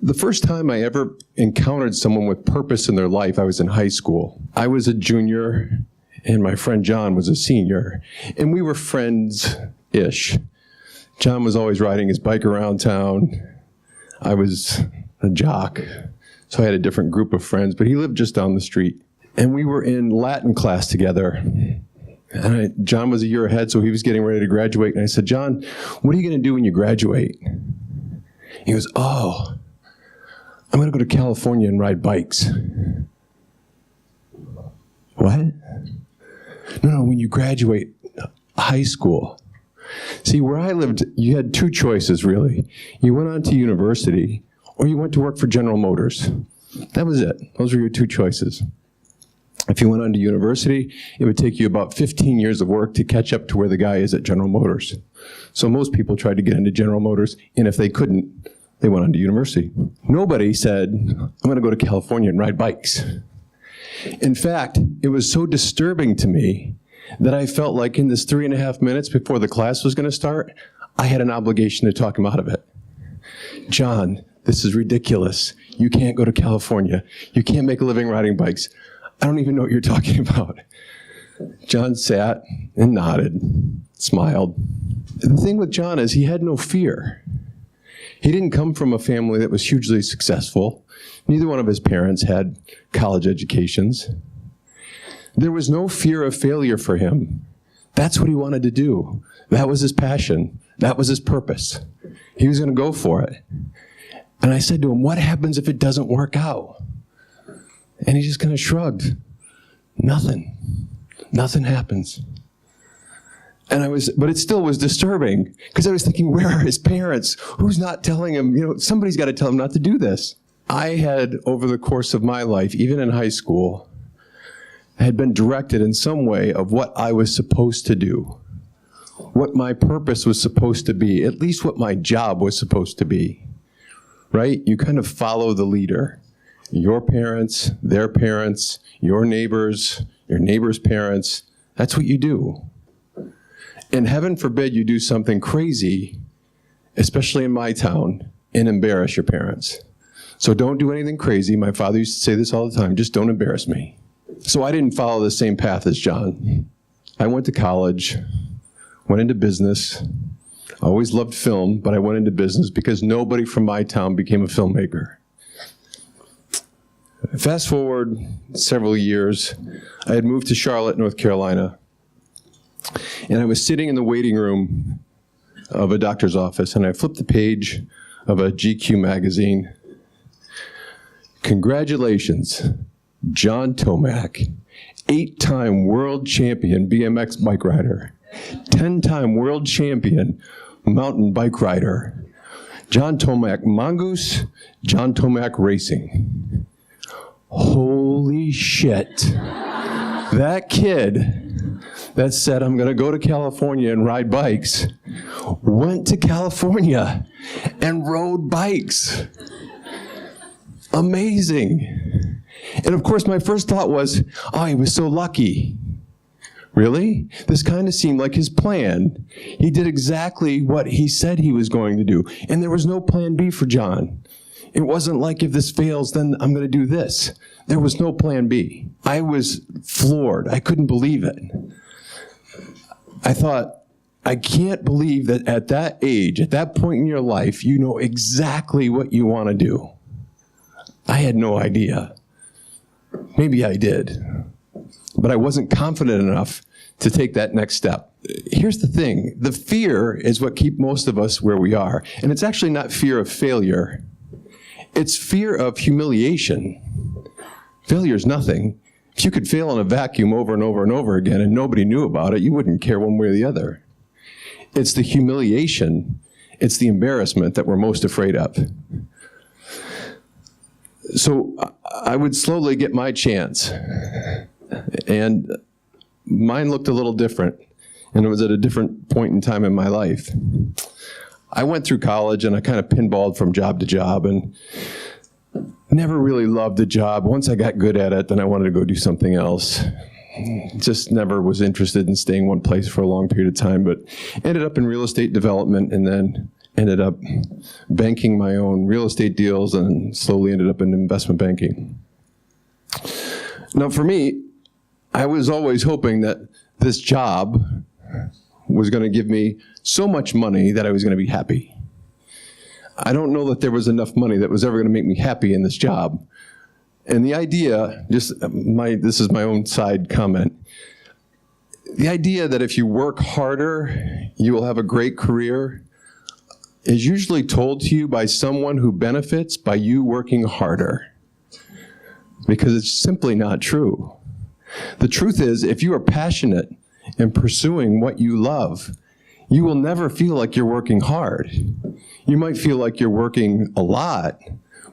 The first time I ever encountered someone with purpose in their life, I was in high school. I was a junior, and my friend John was a senior, and we were friends-ish. John was always riding his bike around town. I was a jock, so I had a different group of friends, but he lived just down the street. And we were in Latin class together. And John was a year ahead, so he was getting ready to graduate. And I said, John, what are you going to do when you graduate? He goes, oh, I'm going to go to California and ride bikes. What? No, when you graduate high school. See, where I lived, you had two choices, really. You went on to university, or you went to work for General Motors. That was it. Those were your two choices. If you went on to university, it would take you about 15 years of work to catch up to where the guy is at General Motors. So most people tried to get into General Motors, and if they couldn't, they went on to university. Nobody said, I'm going to go to California and ride bikes. In fact, it was so disturbing to me that I felt like in this 3.5 minutes before the class was going to start, I had an obligation to talk him out of it. John, this is ridiculous. You can't go to California. You can't make a living riding bikes. I don't even know what you're talking about. John sat and nodded, smiled. The thing with John is he had no fear. He didn't come from a family that was hugely successful. Neither one of his parents had college educations. There was no fear of failure for him. That's what he wanted to do. That was his passion. That was his purpose. He was going to go for it. And I said to him, what happens if it doesn't work out? And he just kind of shrugged. Nothing. Nothing happens. But it still was disturbing, because I was thinking, where are his parents? Who's not telling him, somebody's got to tell him not to do this. I had, over the course of my life, even in high school, had been directed in some way of what I was supposed to do, what my purpose was supposed to be, at least what my job was supposed to be, right? You kind of follow the leader. Your parents, their parents, your neighbors' parents, that's what you do. And heaven forbid you do something crazy, especially in my town, and embarrass your parents. So don't do anything crazy. My father used to say this all the time, just don't embarrass me. So I didn't follow the same path as John. I went to college, went into business. I always loved film, but I went into business because nobody from my town became a filmmaker. Fast forward several years, I had moved to Charlotte, North Carolina, and I was sitting in the waiting room of a doctor's office, and I flipped the page of a GQ magazine. Congratulations, John Tomac, 8-time world champion BMX bike rider, 10-time world champion mountain bike rider, John Tomac Mongoose, John Tomac Racing. Holy shit. That kid that said, I'm going to go to California and ride bikes, went to California and rode bikes. Amazing. And of course, my first thought was, oh, he was so lucky. Really? This kind of seemed like his plan. He did exactly what he said he was going to do. And there was no plan B for John. It wasn't like, if this fails, then I'm going to do this. There was no plan B. I was floored. I couldn't believe it. I thought, I can't believe that at that age, at that point in your life, you know exactly what you want to do. I had no idea. Maybe I did. But I wasn't confident enough to take that next step. Here's the thing. The fear is what keeps most of us where we are. And it's actually not fear of failure. It's fear of humiliation. Failure is nothing. If you could fail in a vacuum over and over and over again and nobody knew about it, you wouldn't care one way or the other. It's the humiliation, it's the embarrassment that we're most afraid of. So I would slowly get my chance. And mine looked a little different, and it was at a different point in time in my life. I went through college and I kind of pinballed from job to job and never really loved the job. Once I got good at it, then I wanted to go do something else. Just never was interested in staying one place for a long period of time, but ended up in real estate development and then ended up banking my own real estate deals and slowly ended up in investment banking. Now for me, I was always hoping that this job was going to give me so much money that I was going to be happy. I don't know that there was enough money that was ever going to make me happy in this job. And the idea, this is my own side comment, the idea that if you work harder, you will have a great career is usually told to you by someone who benefits by you working harder, because it's simply not true. The truth is, if you are passionate in pursuing what you love, you will never feel like you're working hard. You might feel like you're working a lot,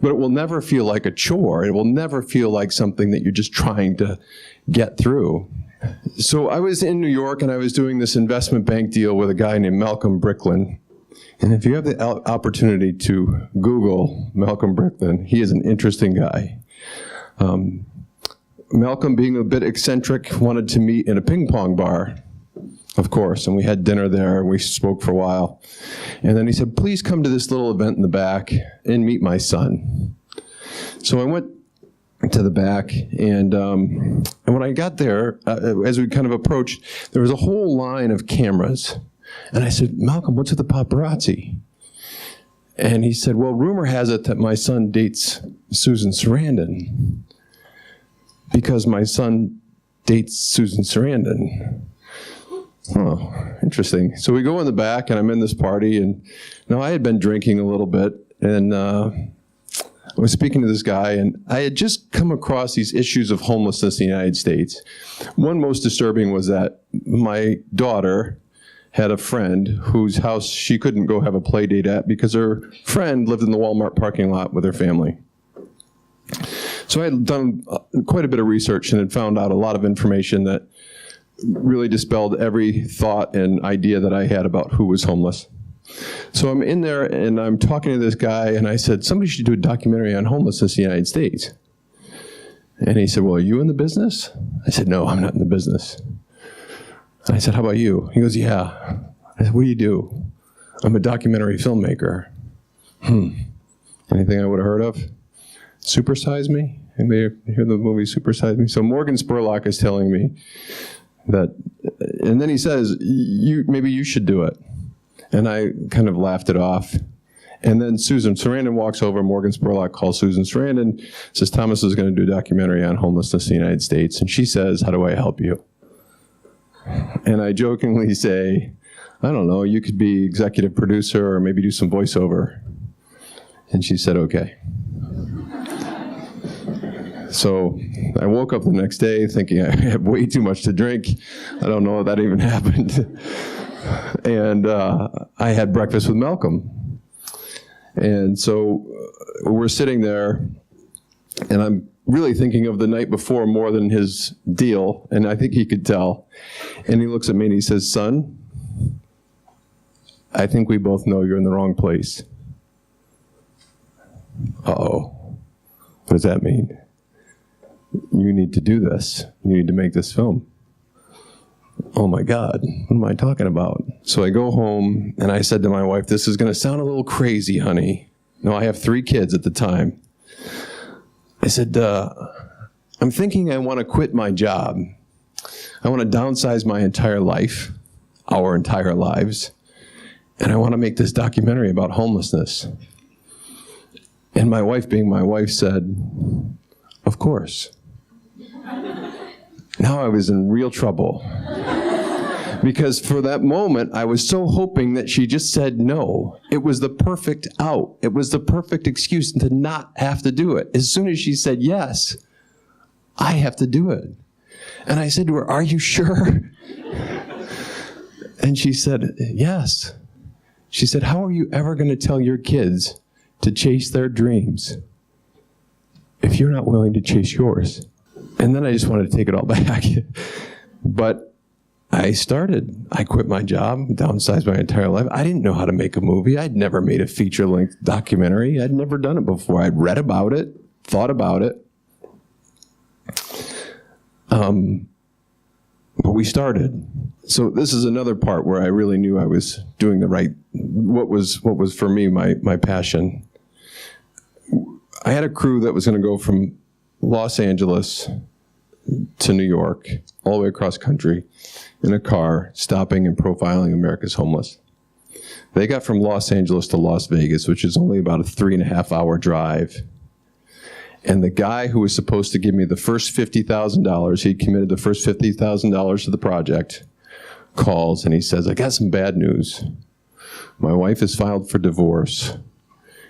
but it will never feel like a chore. It will never feel like something that you're just trying to get through. So I was in New York and I was doing this investment bank deal with a guy named Malcolm Bricklin. And if you have the opportunity to Google Malcolm Bricklin, he is an interesting guy. Malcolm, being a bit eccentric, wanted to meet in a ping pong bar, of course, and we had dinner there, and we spoke for a while. And then he said, please come to this little event in the back and meet my son. So I went to the back, and when I got there, as we kind of approached, there was a whole line of cameras. And I said, Malcolm, what's with the paparazzi? And he said, well, rumor has it that my son dates Susan Sarandon, because my son dates Susan Sarandon. Oh, interesting. So we go in the back, and I'm in this party, and now I had been drinking a little bit, and I was speaking to this guy, and I had just come across these issues of homelessness in the United States. One most disturbing was that my daughter had a friend whose house she couldn't go have a play date at because her friend lived in the Walmart parking lot with her family. So I had done quite a bit of research and had found out a lot of information that really dispelled every thought and idea that I had about who was homeless. So I'm in there and I'm talking to this guy, and I said, somebody should do a documentary on homelessness in the United States. And he said, well, are you in the business? I said, no, I'm not in the business. And I said, how about you? He goes, yeah. I said, what do you do? I'm a documentary filmmaker. Anything I would have heard of? Supersize Me? Anybody hear the movie Supersize Me? So Morgan Spurlock is telling me that, and then he says, maybe you should do it. And I kind of laughed it off. And then Susan Sarandon walks over, Morgan Spurlock calls Susan Sarandon, says, Thomas is going to do a documentary on homelessness in the United States. And she says, how do I help you? And I jokingly say, I don't know, you could be executive producer or maybe do some voiceover. And she said, okay. So I woke up the next day thinking I had way too much to drink. I don't know if that even happened. And I had breakfast with Malcolm. And so we're sitting there, and I'm really thinking of the night before more than his deal, and I think he could tell. And he looks at me and he says, son, I think we both know you're in the wrong place. Uh-oh. What does that mean? You need to do this. You need to make this film. Oh my God, what am I talking about? So I go home and I said to my wife, this is going to sound a little crazy, honey. No, I have 3 kids at the time. I said, I'm thinking I want to quit my job. I want to downsize my entire life, our entire lives, and I want to make this documentary about homelessness. And my wife, being my wife, said, of course. Now I was in real trouble. Because for that moment, I was so hoping that she just said no. It was the perfect out. It was the perfect excuse to not have to do it. As soon as she said yes, I have to do it. And I said to her, are you sure? And she said, yes. She said, how are you ever going to tell your kids to chase their dreams if you're not willing to chase yours? And then I just wanted to take it all back. But I quit my job, downsized my entire life. I didn't know how to make a movie. I'd never made a feature-length documentary. I'd never done it before. I'd read about it, thought about it. But we started. So this is another part where I really knew I was doing what was for me my passion. I had a crew that was going to go from Los Angeles to New York, all the way across country, in a car, stopping and profiling America's homeless. They got from Los Angeles to Las Vegas, which is only about a 3.5-hour drive. And the guy who was supposed to give me the first $50,000, he committed the first $50,000 to the project, calls and he says, I got some bad news. My wife has filed for divorce.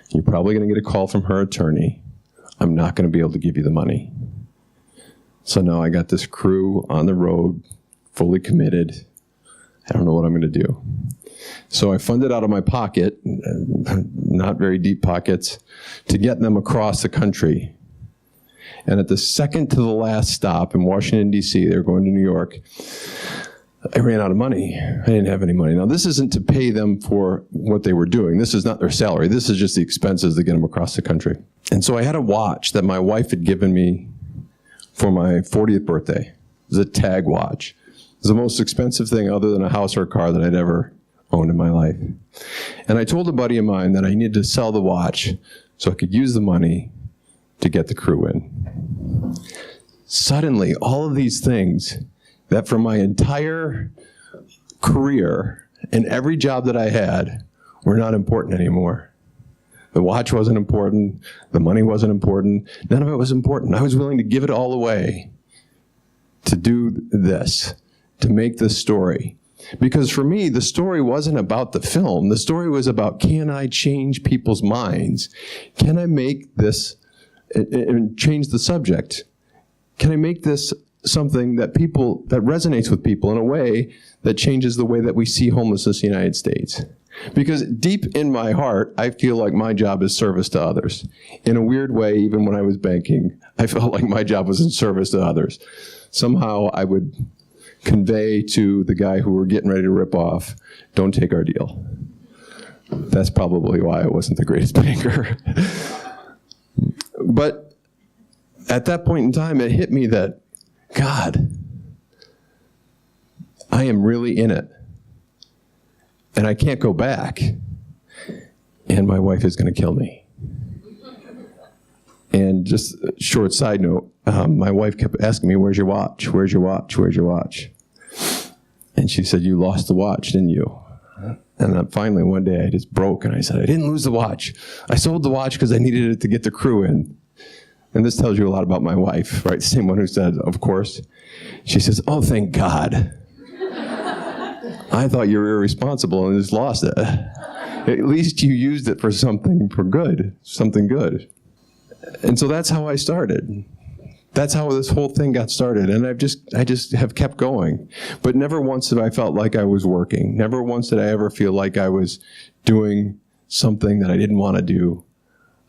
You're probably going to get a call from her attorney. I'm not going to be able to give you the money. So now I got this crew on the road, fully committed. I don't know what I'm going to do. So I funded out of my pocket, not very deep pockets, to get them across the country. And at the second to the last stop in Washington, D.C., they were going to New York, I ran out of money. I didn't have any money. Now, this isn't to pay them for what they were doing. This is not their salary. This is just the expenses to get them across the country. And so I had a watch that my wife had given me for my 40th birthday. It was a tag watch. It was the most expensive thing other than a house or a car that I'd ever owned in my life. And I told a buddy of mine that I needed to sell the watch so I could use the money to get the crew in. Suddenly, all of these things that for my entire career and every job that I had were not important anymore. The watch wasn't important. The money wasn't important. None of it was important. I was willing to give it all away to do this, to make this story. Because for me, the story wasn't about the film. The story was about, can I change people's minds? Can I make this and change the subject? Can I make this something that resonates with people in a way that changes the way that we see homelessness in the United States? Because deep in my heart, I feel like my job is service to others. In a weird way, even when I was banking, I felt like my job was in service to others. Somehow I would convey to the guy who we're getting ready to rip off, don't take our deal. That's probably why I wasn't the greatest banker. But at that point in time, it hit me that, God, I am really in it. And I can't go back. And my wife is going to kill me. And just a short side note, my wife kept asking me, where's your watch? Where's your watch? Where's your watch? And she said, you lost the watch, didn't you? And then finally one day I just broke and I said, I didn't lose the watch. I sold the watch because I needed it to get the crew in. And this tells you a lot about my wife, right? Same one who said, of course. She says, oh, thank God. I thought you were irresponsible and just lost it. At least you used it for something good. And so that's how I started. That's how this whole thing got started. And I just have kept going. But never once have I felt like I was working. Never once did I ever feel like I was doing something that I didn't want to do.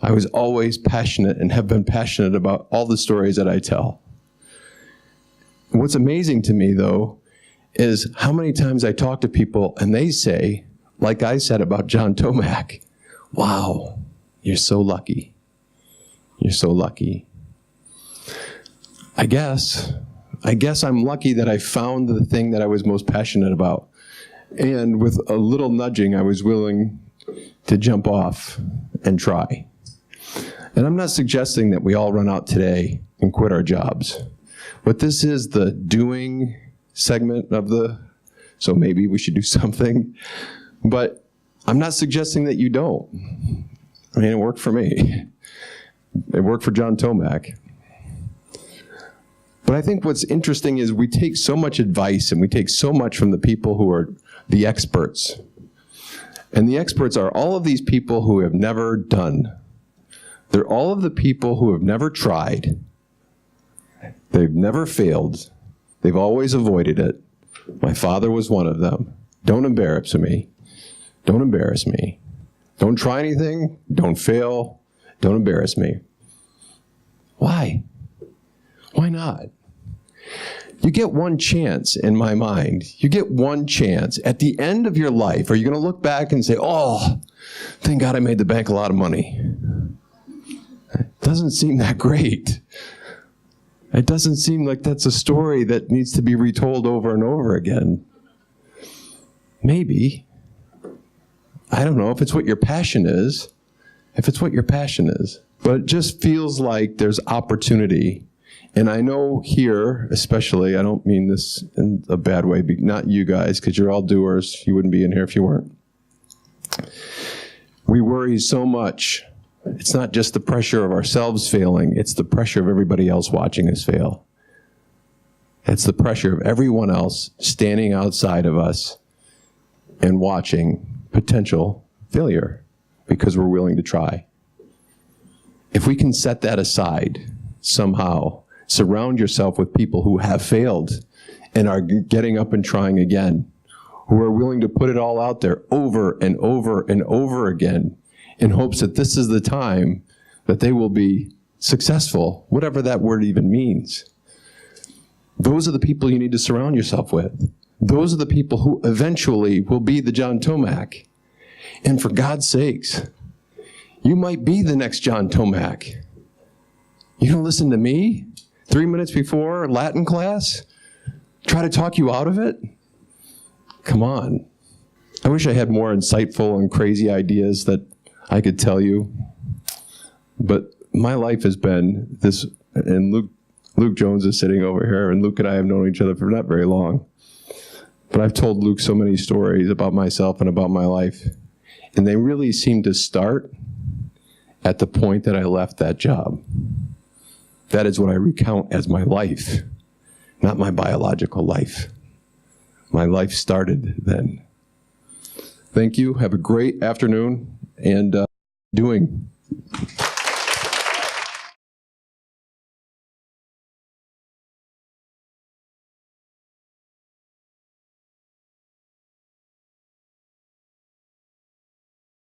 I was always passionate and have been passionate about all the stories that I tell. What's amazing to me, though, is how many times I talk to people and they say, like I said about John Tomac, wow, you're so lucky. You're so lucky. I guess I'm lucky that I found the thing that I was most passionate about. And with a little nudging, I was willing to jump off and try. And I'm not suggesting that we all run out today and quit our jobs. But this is the doing segment of so maybe we should do something. But I'm not suggesting that you don't. I mean, it worked for me. It worked for John Tomac. But I think what's interesting is we take so much advice and we take so much from the people who are the experts. And the experts are all of these people who have never done. They're all of the people who have never tried. They've never failed. They've always avoided it. My father was one of them. Don't embarrass me. Don't embarrass me. Don't try anything. Don't fail. Don't embarrass me. Why? Why not? You get one chance in my mind. You get one chance. At the end of your life, are you going to look back and say, oh, thank God I made the bank a lot of money? It doesn't seem that great. It doesn't seem like that's a story that needs to be retold over and over again. Maybe. I don't know if it's what your passion is. If it's what your passion is. But it just feels like there's opportunity. And I know here, especially, I don't mean this in a bad way, not you guys, because you're all doers. You wouldn't be in here if you weren't. We worry so much. It's not just the pressure of ourselves failing, it's the pressure of everybody else watching us fail. It's the pressure of everyone else standing outside of us and watching potential failure because we're willing to try. If we can set that aside somehow, surround yourself with people who have failed and are getting up and trying again, who are willing to put it all out there over and over and over again in hopes that this is the time that they will be successful, whatever that word even means. Those are the people you need to surround yourself with. Those are the people who eventually will be the John Tomac. And for God's sakes, you might be the next John Tomac. You don't listen to me 3 minutes before Latin class? Try to talk you out of it? Come on. I wish I had more insightful and crazy ideas that I could tell you. But my life has been this, and Luke Jones is sitting over here, and Luke and I have known each other for not very long. But I've told Luke so many stories about myself and about my life. And they really seem to start at the point that I left that job. That is what I recount as my life, not my biological life. My life started then. Thank you. Have a great afternoon and doing.